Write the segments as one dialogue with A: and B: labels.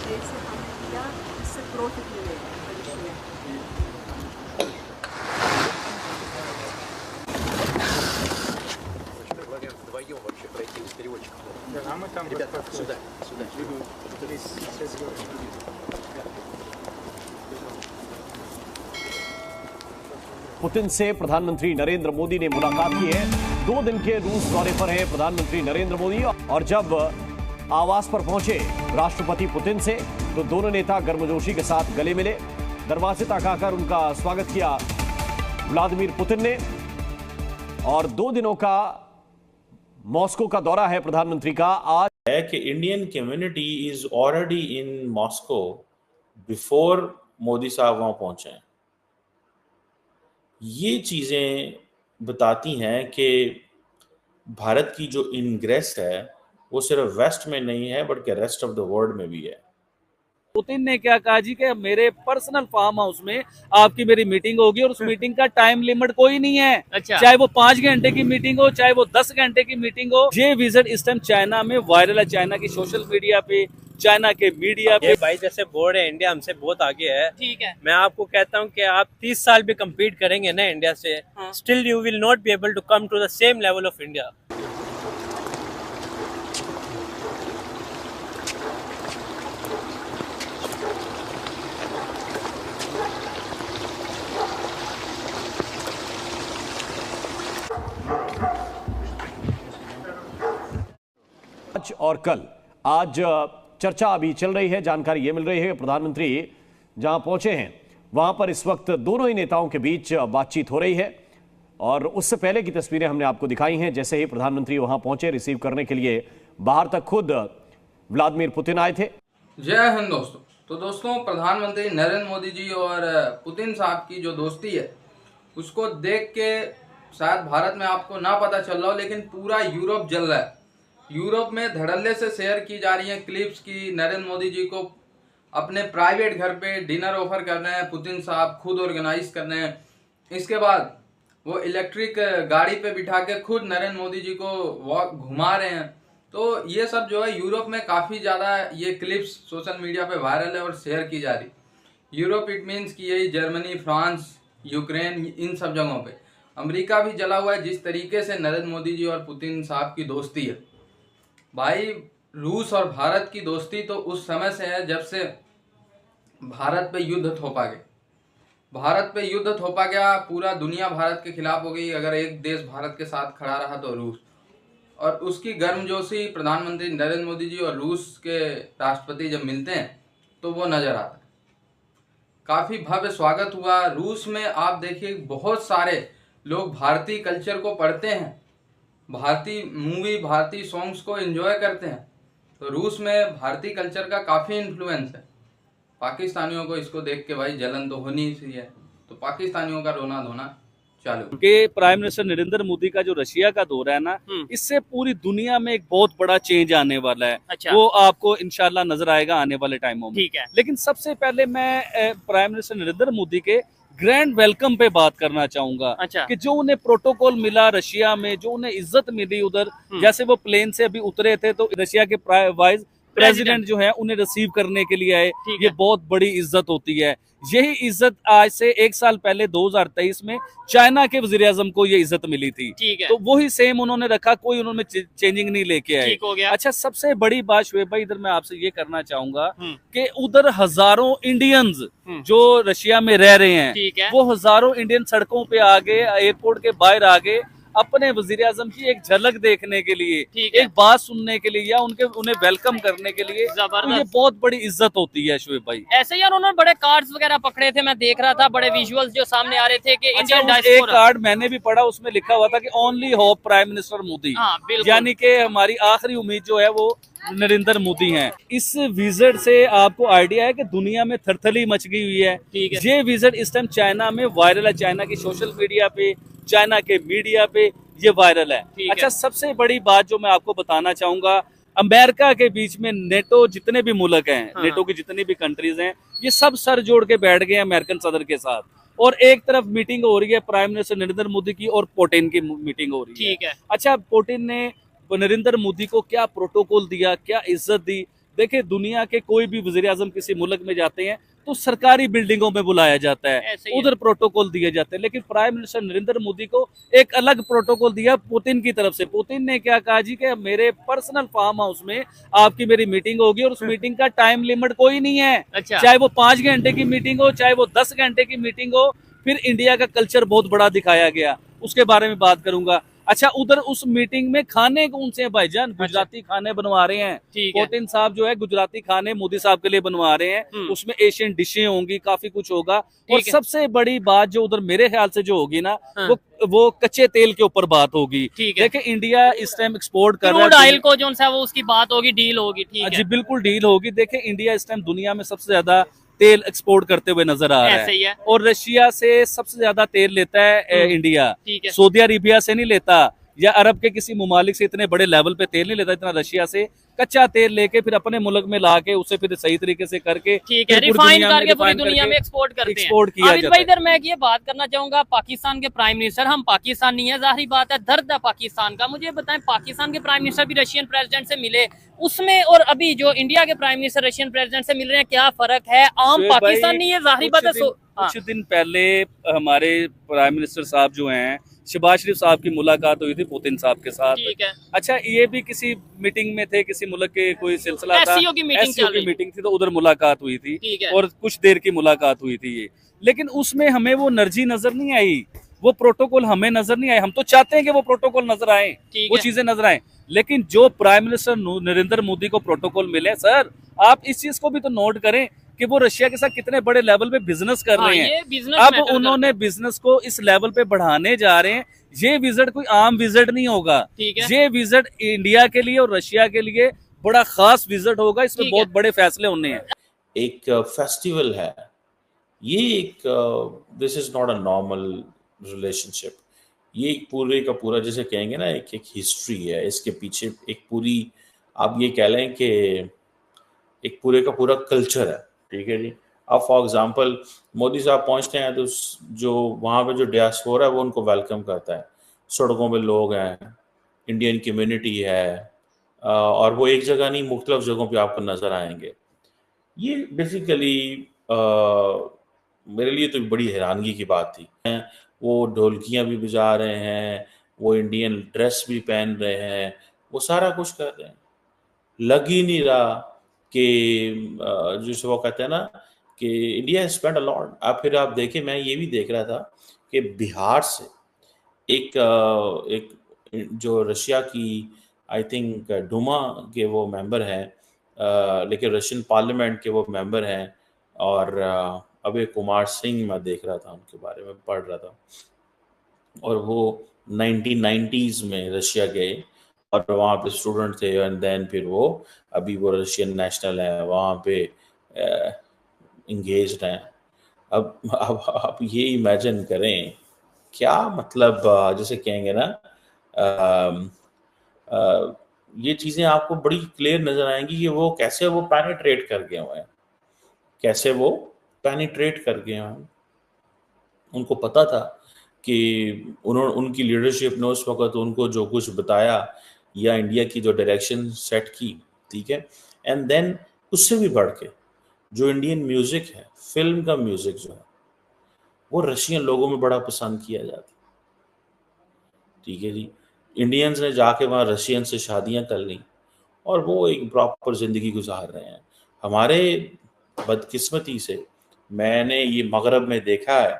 A: देश से हमें क्या इससे प्रॉफिट मिलेगा भविष्य में?
B: Предлагаем вдвоем вообще пройти с переводчиком.
C: А мы там
B: Ребята, сюда, сюда.
D: पुतिन से प्रधानमंत्री नरेंद्र मोदी ने मुलाकात की है। 2 दिन के रूस दौरे पर हैं प्रधानमंत्री नरेंद्र मोदी और जब आवास पर पहुंचे राष्ट्रपति पुतिन से तो दोनों नेता गर्मजोशी के साथ गले मिले। दरवाजे तक आकर उनका स्वागत किया व्लादिमीर पुतिन ने। और 2 दिनों का मॉस्को का दौरा है प्रधानमंत्री का। आज
E: है कि Indian community is already in Moscow before Modi साहब वहां पहुंचे हैं। ये चीजें बताती हैं कि भारत की जो इनग्रेस है वो सिर्फ वेस्ट में नहीं है बल्कि रेस्ट ऑफ द वर्ल्ड में भी है।
F: पुतिन ने क्या कहा जी कि मेरे पर्सनल फार्म हाउस में आपकी मेरी मीटिंग होगी और उस मीटिंग का टाइम लिमिट कोई नहीं है।
G: अच्छा।
F: चाहे वो 5 घंटे की मीटिंग हो, चाहे वो 10 घंटे की मीटिंग हो। ये विजिट इस टाइम चाइना में वायरल है, चाइना की सोशल मीडिया पे, चाइना के मीडिया पे।
G: भाई जैसे बोर्ड है, इंडिया हमसे बहुत आगे है।
H: ठीक है।
G: मैं आपको कहता हूँ कि आप 30 साल भी कम्पीट करेंगे ना इंडिया से, still you will not be able to come to the same level of India.
D: आज और कल आज चर्चा अभी चल रही है। जानकारी ये मिल रही है कि प्रधानमंत्री जहां पहुंचे हैं वहां पर इस वक्त दोनों ही नेताओं के बीच बातचीत हो रही है और उससे पहले की तस्वीरें हमने आपको दिखाई हैं। जैसे ही प्रधानमंत्री वहां पहुंचे रिसीव करने के लिए बाहर तक खुद व्लादिमीर पुतिन आए थे।
I: जय हिंद दोस्तों। तो दोस्तों, प्रधानमंत्री नरेंद्र मोदी जी और पुतिन साहब की जो दोस्ती है उसको देख के शायद भारत में आपको ना पता चल रहा हो, लेकिन पूरा यूरोप जल रहा है। यूरोप में धड़ल्ले से शेयर की जा रही हैं क्लिप्स की नरेंद्र मोदी जी को अपने प्राइवेट घर पे डिनर ऑफर कर रहे हैं, पुतिन साहब खुद ऑर्गेनाइज कर रहे हैं। इसके बाद वो इलेक्ट्रिक गाड़ी पे बिठा के खुद नरेंद्र मोदी जी को वॉक घुमा रहे हैं। तो ये सब जो है यूरोप में काफ़ी ज़्यादा ये क्लिप्स सोशल मीडिया पे वायरल है और शेयर की जा रही। यूरोप इट मीन्स कि यही जर्मनी, फ्रांस, यूक्रेन, इन सब जगहों पे। अमेरिका भी जला हुआ है जिस तरीके से नरेंद्र मोदी जी और पुतिन साहब की दोस्ती है। भाई, रूस और भारत की दोस्ती तो उस समय से है जब से भारत पे युद्ध थोपा गया। भारत पे युद्ध थोपा गया, पूरा दुनिया भारत के खिलाफ हो गई। अगर एक देश भारत के साथ खड़ा रहा तो रूस। और उसकी गर्मजोशी प्रधानमंत्री नरेंद्र मोदी जी और रूस के राष्ट्रपति जब मिलते हैं तो वो नज़र आता है। काफ़ी भव्य स्वागत हुआ। रूस में आप देखिए बहुत सारे लोग भारतीय कल्चर को पढ़ते हैं, भारतीय मूवी, भारतीय सॉन्ग्स को एंजॉय करते हैं। तो रूस में भारतीय कल्चर का काफ़ी इन्फ्लुएंस है। पाकिस्तानियों को इसको देख के भाई जलन तो होनी ही है, तो पाकिस्तानियों का रोना धोना चालू।
F: के प्राइम मिनिस्टर नरेंद्र मोदी का जो रशिया का दौरा है ना, इससे पूरी दुनिया में एक बहुत बड़ा चेंज आने वाला है।
H: अच्छा।
F: वो आपको इंशाल्लाह नजर आएगा आने वाले टाइमों में।
H: ठीक है।
F: लेकिन सबसे पहले मैं प्राइम मिनिस्टर नरेंद्र मोदी के ग्रैंड वेलकम पे बात करना चाहूंगा।
H: अच्छा।
F: कि जो उन्हें प्रोटोकॉल मिला रशिया में, जो उन्हें इज्जत मिली उधर, जैसे वो प्लेन से अभी उतरे थे तो रशिया के वाइस प्रेसिडेंट जो है उन्हें रिसीव करने के लिए आए। ये बहुत बड़ी इज्जत होती है। यही इज्जत आज से 1 साल पहले 2023 में चाइना के वजीर आजम को ये इज्जत मिली थी।
H: ठीक है।
F: तो वही सेम उन्होंने रखा, कोई उन्होंने चेंजिंग नहीं लेके आए।
H: ठीक हो गया।
F: अच्छा, सबसे बड़ी बात शुएब भाई इधर मैं आपसे ये करना चाहूंगा कि उधर हजारों इंडियंस जो रशिया में रह रहे हैं,
H: ठीक है।
F: वो हजारों इंडियन सड़कों पे आगे, एयरपोर्ट के बाहर आगे अपने वजीर आजम की एक झलक देखने के लिए, एक बात सुनने के लिए या उन्हें वेलकम करने के लिए। तो ये बहुत बड़ी इज्जत होती है शुएब भाई।
H: ऐसे यार उन्होंने बड़े कार्ड्स वगैरह पकड़े थे, मैं देख रहा था, बड़े विजुअल्स जो सामने आ रहे थे कि इंडियन
F: एक
H: डायस्पोरा।
F: कार्ड मैंने भी पढ़ा, उसमें लिखा हुआ था कि only hope prime minister Modi.
H: हाँ, बिल्कुल।
F: यानी कि हमारी आखिरी उम्मीद जो है वो नरेंद्र मोदी हैं। इस विजिट से आपको आइडिया है कि दुनिया में थरथली मच गई हुई है।
H: ठीक है।
F: ये विजिट इस टाइम चाइना में वायरल है, चाइना की सोशल मीडिया पे, चाइना के मीडिया पे ये वायरल है। अच्छा, सबसे बड़ी बात जो मैं आपको बताना चाहूंगा, अमेरिका के बीच में नेटो जितने भी मुल्क हैं, नेटो की जितनी भी कंट्रीज हैं, ये सब सर जोड़ के बैठ गए हैं अमेरिकन सदर के साथ। और एक तरफ मीटिंग हो रही है प्राइम मिनिस्टर नरेंद्र मोदी की और पुतिन की मीटिंग हो रही है।
H: ठीक है।
F: अच्छा, पुतिन ने नरेंद्र मोदी को क्या प्रोटोकॉल दिया, क्या इज्जत दी, देखिए दुनिया के कोई भी वज़ीर आज़म किसी मुल्क में जाते हैं तो सरकारी बिल्डिंगों में बुलाया जाता है,
H: ऐसे ही है।
F: उधर प्रोटोकॉल दिए जाते हैं, लेकिन प्राइम मिनिस्टर नरेंद्र मोदी को एक अलग प्रोटोकॉल दिया पुतिन की तरफ से। पुतिन ने क्या कहा जी कि मेरे पर्सनल फार्म हाउस में आपकी मेरी मीटिंग होगी और उस मीटिंग का टाइम लिमिट कोई नहीं है,
H: अच्छा।
F: चाहे वो 5 घंटे की मीटिंग हो, चाहे वो 10 घंटे की मीटिंग हो। फिर इंडिया का कल्चर बहुत बड़ा दिखाया गया, उसके बारे में बात करूंगा। अच्छा, उधर उस मीटिंग में खाने कौन से हैं भाईजान? गुजराती खाने बनवा रहे हैं।
H: ठीक है।
F: पुतिन साहब जो है गुजराती खाने मोदी साहब के लिए बनवा रहे हैं, उसमें एशियन डिशें होंगी, काफी कुछ होगा। और
H: है।
F: सबसे बड़ी बात जो उधर मेरे ख्याल से जो होगी ना,
H: हाँ।
F: वो कच्चे तेल के ऊपर बात होगी।
H: ठीक है।
F: देखिए इंडिया इस टाइम एक्सपोर्ट कर रहा
H: क्रूड
F: है
H: ऑयल को जो सा वो उसकी बात होगी, डील होगी। ठीक
F: जी
H: है,
F: बिल्कुल डील होगी। देखिए इंडिया इस टाइम दुनिया में सबसे ज्यादा तेल एक्सपोर्ट करते हुए नजर आ रहा
H: ऐसे ही
F: है,
H: है।
F: और रशिया से सबसे ज्यादा तेल लेता है इंडिया।
H: ठीक है।
F: सऊदी अरेबिया से नहीं लेता, या अरब के किसी मुमालिक से इतने बड़े लेवल पे तेल नहीं लेता जितना रशिया से कच्चा तेल लेके फिर अपने मुल्क में लाके उसे फिर सही तरीके से करके
H: ठीक है,
F: फिर पूरी
H: रिफाइन
F: दुनिया में
H: करके पूरी
F: refine
H: दुनिया
F: करके
H: में एक्सपोर्ट करते हैं।
F: एक्सपोर्ट किया
H: आबिद
F: जाता
H: भाई
F: है।
H: इधर मैं ये बात करना चाहूंगा, पाकिस्तान के प्राइम मिनिस्टर, हम पाकिस्तानी है, जाहिर बात है दर्द है पाकिस्तान का। मुझे बताएं, पाकिस्तान के प्राइम मिनिस्टर भी रशियन प्रेसिडेंट से मिले, उसमें और अभी जो इंडिया के प्राइम मिनिस्टर रशियन प्रेसिडेंट से मिल रहे हैं, क्या फर्क है? आम
F: शुएब भाई,
H: पाकिस्तानी है, जाहिर बात है।
F: कुछ दिन पहले हमारे प्राइम मिनिस्टर साहब जो हैं शहबाज शरीफ साहब की मुलाकात हुई थी पुतिन साहब के साथ।
H: ठीक है।
F: अच्छा, ये भी किसी मीटिंग में थे, किसी मुल्क के कोई सिलसिला था,
H: SCO की मीटिंग चल रही।
F: मीटिंग थी, तो उधर मुलाकात हुई थी।
H: ठीक है।
F: और कुछ देर की मुलाकात हुई थी ये, लेकिन उसमें हमें वो एनर्जी नजर नहीं आई, वो प्रोटोकॉल हमें नजर नहीं आए। हम तो चाहते हैं कि वो प्रोटोकॉल नजर आए,
H: ठीक
F: वो
H: है।
F: चीजें नजर आए, लेकिन जो प्राइम मिनिस्टर नरेंद्र मोदी को प्रोटोकॉल मिले, सर आप इस चीज को भी तो नोट करें कि वो रशिया के साथ कितने बड़े लेवल पे बिजनेस कर
H: हाँ,
F: रहे
H: ये
F: हैं।
H: बिजनेस
F: अब
H: मैटर
F: उन्होंने बिजनेस को इस लेवल पे बढ़ाने जा रहे हैं। ये विजिट कोई आम विजिट नहीं होगा,
H: ठीक है।
F: ये विजिट इंडिया के लिए और रशिया के लिए बड़ा खास विजिट होगा, इसमें
H: ठीक
F: बहुत
H: है।
F: बड़े फैसले होने हैं।
E: एक फेस्टिवल है ये, एक this is not a normal relationship. ये एक पूरे का पूरा जैसे कहेंगे ना, एक हिस्ट्री है इसके पीछे, एक पूरी आप ये कह लें कि एक पूरे का पूरा कल्चर है। ठीक है जी। अब फॉर एग्जांपल मोदी साहब पहुंचते हैं तो जो वहाँ पे जो डियास्पोरा है वो उनको वेलकम करता है, सड़कों पे लोग हैं, इंडियन कम्युनिटी है, और वो एक जगह नहीं मुख्तलिफ जगहों पे आपको नज़र आएंगे। ये बेसिकली मेरे लिए तो बड़ी हैरानगी की बात थी। वो ढोलकियाँ भी बजा रहे हैं, वो इंडियन ड्रेस भी पहन रहे हैं, वो सारा कुछ कर रहे हैं। लग ही नहीं रहा कि जिसे वो कहते हैं ना कि इंडिया स्पेंड अ लॉट। अब फिर आप देखें, मैं ये भी देख रहा था कि बिहार से एक जो रशिया की आई थिंक डूमा के वो मेंबर हैं, लेकिन रशियन पार्लियामेंट के वो मेंबर हैं, और अभय कुमार सिंह मैं देख रहा था, उनके बारे में पढ़ रहा था, और वो 1990s में रशिया गए और वहाँ पे स्टूडेंट थे, एंड देन फिर वो अभी वो रशियन नेशनल है, वहाँ पे इंगेज्ड हैं। अब आप ये इमेजिन करें, क्या मतलब जैसे कहेंगे ना, ये चीज़ें आपको बड़ी क्लियर नज़र आएंगी कि वो कैसे वो पेनिट्रेट कर गए हुए हैं, कैसे वो पेनिट्रेट कर गए हैं। उनको पता था कि उनकी लीडरशिप ने उस वक्त उनको जो कुछ बताया या इंडिया की जो डायरेक्शन सेट की, ठीक है, एंड देन उससे भी बढ़ के जो इंडियन म्यूज़िक है, फिल्म का म्यूज़िक जो है, वो रशियन लोगों में बड़ा पसंद किया जाता है। ठीक है जी। इंडियंस ने जाके वहाँ रशियन से शादियाँ कर ली और वो एक प्रॉपर ज़िंदगी गुजार रहे हैं। हमारे बदकिस्मती से मैंने ये मगरब में देखा है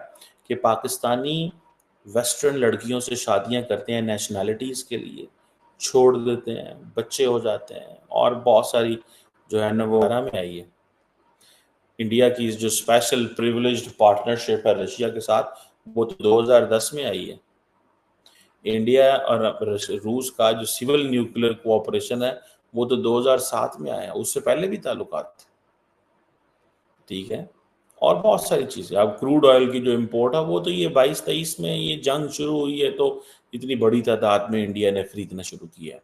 E: कि पाकिस्तानी वेस्टर्न लड़कियों से शादियां करते हैं नेशनैलिटीज़ के लिए, छोड़ देते हैं, बच्चे हो जाते हैं, और बहुत सारी जो है ना वो में आई है। इंडिया की जो स्पेशल प्रिविलेज्ड पार्टनरशिप है रशिया के साथ, वो तो 2010 में आई है। इंडिया और रूस का जो सिविल न्यूक्लियर कोऑपरेशन है वो तो 2007 में आया, उससे पहले भी ताल्लुकात थे। ठीक है। और बहुत सारी चीज़ें, अब क्रूड ऑयल की जो इंपोर्ट है वो तो ये 22-23 में ये जंग शुरू हुई है तो इतनी बड़ी तादाद में इंडिया ने खरीदना शुरू किया।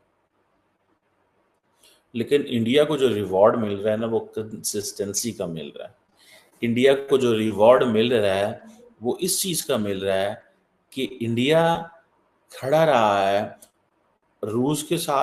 E: लेकिन इंडिया को जो रिवॉर्ड मिल रहा है ना, वो कंसिस्टेंसी का मिल रहा है। इंडिया को जो रिवॉर्ड मिल रहा है वो इस चीज़ का मिल रहा है कि इंडिया खड़ा रहा है रूस के साथ